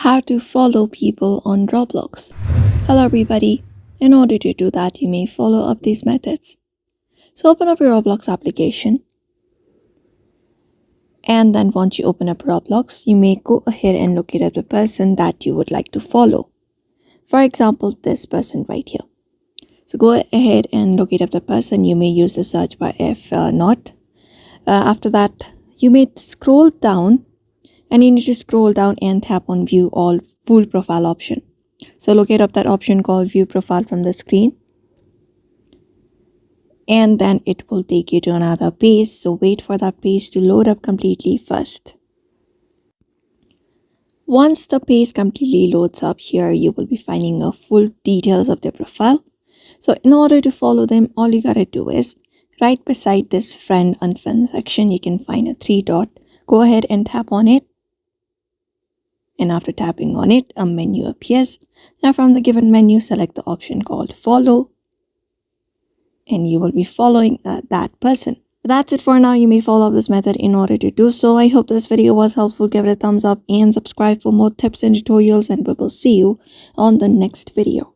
How to follow people on Roblox. Hello everybody. In order to do that, you may follow up these methods. So open up your Roblox application. And then once you open up Roblox, you may go ahead and locate up the person that you would like to follow. For example, this person right here. So go ahead and locate up the person. You may use the search bar if not. After that, you may scroll down. And you need to scroll down and tap on view all full profile option. So locate up that option called view profile from the screen. And then it will take you to another page. So wait for that page to load up completely first. Once the page completely loads up here, you will be finding a full details of their profile. So in order to follow them, all you gotta do is right beside this friend and friend section, you can find a 3 dot. Go ahead and tap on it. And after tapping on it, a menu appears. Now from the given menu, select the option called follow. And you will be following that person. That's it for now. You may follow this method in order to do so. I hope this video was helpful. Give it a thumbs up and subscribe for more tips and tutorials. And we will see you on the next video.